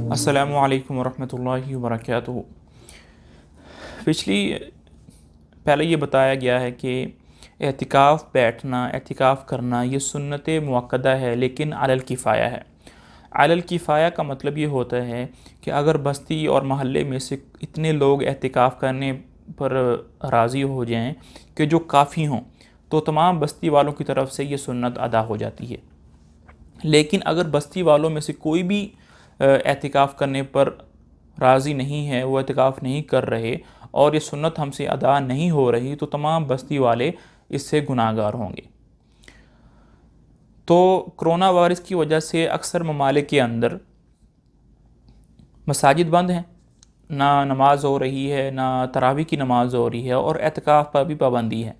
السلام علیکم ورحمۃ اللہ وبرکاتہ۔ پہلے یہ بتایا گیا ہے کہ اعتکاف بیٹھنا، اعتکاف کرنا یہ سنت مؤکدہ ہے لیکن علی الکفایہ ہے۔ علی الکفایہ کا مطلب یہ ہوتا ہے کہ اگر بستی اور محلے میں سے اتنے لوگ اعتکاف کرنے پر راضی ہو جائیں کہ جو کافی ہوں تو تمام بستی والوں کی طرف سے یہ سنت ادا ہو جاتی ہے۔ لیکن اگر بستی والوں میں سے کوئی بھی اعتکاف کرنے پر راضی نہیں ہے، وہ اعتکاف نہیں کر رہے اور یہ سنت ہم سے ادا نہیں ہو رہی، تو تمام بستی والے اس سے گناہ گار ہوں گے۔ تو کرونا وائرس کی وجہ سے اکثر ممالک کے اندر مساجد بند ہیں، نہ نماز ہو رہی ہے، نہ تراویح کی نماز ہو رہی ہے، اور اعتکاف پر بھی پابندی ہے۔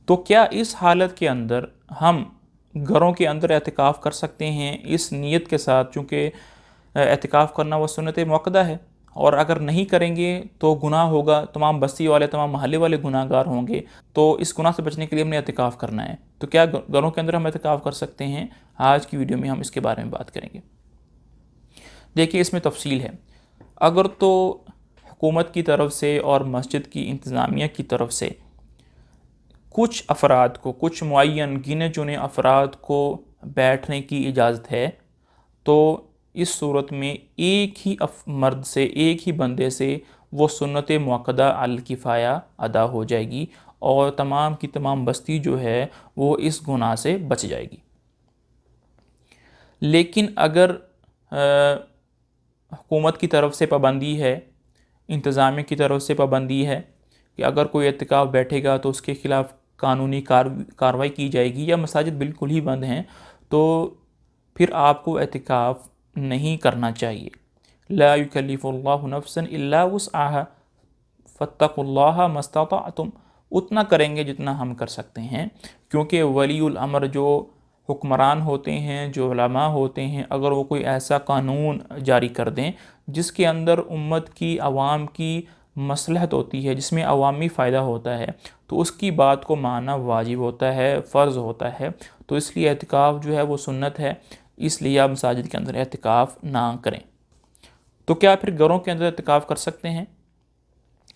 تو کیا اس حالت کے اندر ہم گھروں کے اندر اعتکاف کر سکتے ہیں اس نیت کے ساتھ، چونکہ اعتکاف کرنا وہ سنت مؤکدہ ہے، اور اگر نہیں کریں گے تو گناہ ہوگا، تمام بستی والے، تمام محلے والے گناہ گار ہوں گے، تو اس گناہ سے بچنے کے لیے ہم نے اعتکاف کرنا ہے۔ تو کیا گھروں کے اندر ہم اعتکاف کر سکتے ہیں؟ آج کی ویڈیو میں ہم اس کے بارے میں بات کریں گے۔ دیکھیے اس میں تفصیل ہے۔ اگر تو حکومت کی طرف سے اور مسجد کی انتظامیہ کی طرف سے کچھ افراد کو، کچھ معین گنے چنے افراد کو بیٹھنے کی اجازت ہے، تو اس صورت میں ایک ہی مرد سے، ایک ہی بندے سے وہ سنت مؤکدہ علی الکفایہ ادا ہو جائے گی، اور تمام کی تمام بستی جو ہے وہ اس گناہ سے بچ جائے گی۔ لیکن اگر حکومت کی طرف سے پابندی ہے، انتظامیہ کی طرف سے پابندی ہے کہ اگر کوئی اعتکاف بیٹھے گا تو اس کے خلاف قانونی کارروائی کی جائے گی، یا مساجد بالکل ہی بند ہیں، تو پھر آپ کو اعتکاف نہیں کرنا چاہیے۔ لا یکلف اللہ نفسا الا وسعها فاتقوا اللہ ما استطعتم، اتنا کریں گے جتنا ہم کر سکتے ہیں، کیونکہ ولی الامر جو حکمران ہوتے ہیں، جو علماء ہوتے ہیں، اگر وہ کوئی ایسا قانون جاری کر دیں جس کے اندر امت کی، عوام کی مصلحت ہوتی ہے، جس میں عوامی فائدہ ہوتا ہے، تو اس کی بات کو ماننا واجب ہوتا ہے، فرض ہوتا ہے۔ تو اس لیے اعتکاف جو ہے وہ سنت ہے، اس لیے آپ مساجد کے اندر اعتکاف نہ کریں۔ تو کیا پھر گھروں کے اندر اعتکاف کر سکتے ہیں؟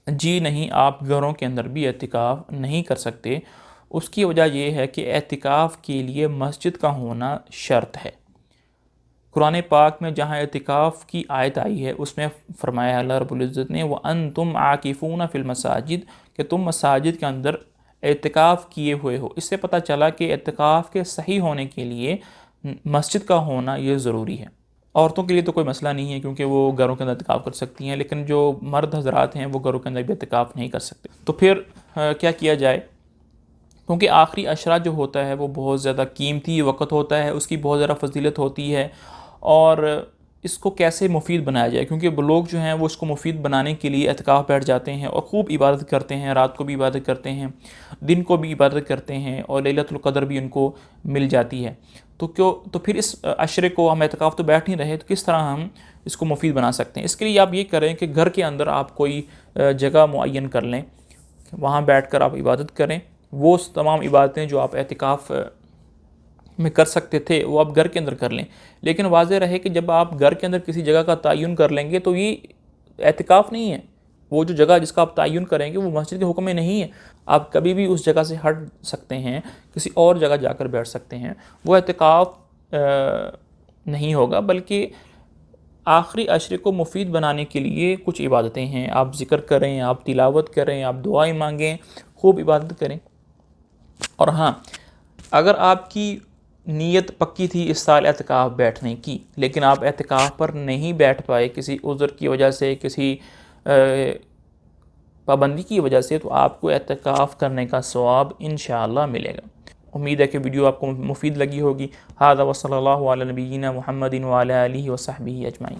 جی نہیں، آپ گھروں کے اندر بھی اعتکاف نہیں کر سکتے۔ اس کی وجہ یہ ہے کہ اعتکاف کے لیے مسجد کا ہونا شرط ہے۔ قرآن پاک میں جہاں اعتکاف کی آیت آئی ہے اس میں فرمایا اللہ رب العزت نے وَأَنْتُمْ عَاكِفُونَ فِي الْمَسَاجِدِ، کہ تم مساجد کے اندر اعتکاف کیے ہوئے ہو۔ اس سے پتہ چلا کہ اعتکاف کے صحیح ہونے کے لیے مسجد کا ہونا یہ ضروری ہے۔ عورتوں کے لیے تو کوئی مسئلہ نہیں ہے کیونکہ وہ گھروں کے اندر اعتکاف کر سکتی ہیں، لیکن جو مرد حضرات ہیں وہ گھروں کے اندر بھی اعتکاف نہیں کر سکتے۔ تو پھر کیا کیا جائے؟ کیونکہ آخری عشرہ جو ہوتا ہے وہ بہت زیادہ قیمتی وقت ہوتا ہے، اس کی بہت زیادہ فضیلت ہوتی ہے، اور اس کو کیسے مفید بنایا جائے، کیونکہ لوگ جو ہیں وہ اس کو مفید بنانے کے لیے اعتکاف بیٹھ جاتے ہیں اور خوب عبادت کرتے ہیں، رات کو بھی عبادت کرتے ہیں، دن کو بھی عبادت کرتے ہیں، اور لیلۃ القدر بھی ان کو مل جاتی ہے۔ تو پھر اس عشرے کو ہم اعتکاف تو بیٹھ نہیں رہے، تو کس طرح ہم اس کو مفید بنا سکتے ہیں؟ اس کے لیے آپ یہ کریں کہ گھر کے اندر آپ کوئی جگہ معین کر لیں، وہاں بیٹھ کر آپ عبادت کریں۔ وہ تمام عبادتیں جو آپ اعتکاف میں کر سکتے تھے وہ آپ گھر کے اندر کر لیں، لیکن واضح رہے کہ جب آپ گھر کے اندر کسی جگہ کا تعین کر لیں گے تو یہ اعتکاف نہیں ہے۔ وہ جو جگہ جس کا آپ تعین کریں گے وہ مسجد کے حکم میں نہیں ہے۔ آپ کبھی بھی اس جگہ سے ہٹ سکتے ہیں، کسی اور جگہ جا کر بیٹھ سکتے ہیں، وہ اعتکاف نہیں ہوگا، بلکہ آخری عشرے کو مفید بنانے کے لیے کچھ عبادتیں ہیں۔ آپ ذکر کریں، آپ تلاوت کریں، آپ دعائیں مانگیں، خوب عبادت کریں۔ اور ہاں، اگر آپ کی نیت پکی تھی اس سال اعتکاف بیٹھنے کی، لیکن آپ اعتکاف پر نہیں بیٹھ پائے کسی عذر کی وجہ سے، کسی پابندی کی وجہ سے، تو آپ کو اعتکاف کرنے کا ثواب انشاءاللہ ملے گا۔ امید ہے کہ ویڈیو آپ کو مفید لگی ہوگی۔ ھذا وصلی اللہ علی نبینا محمد وعلی آلہ وصحبہ اجمعین۔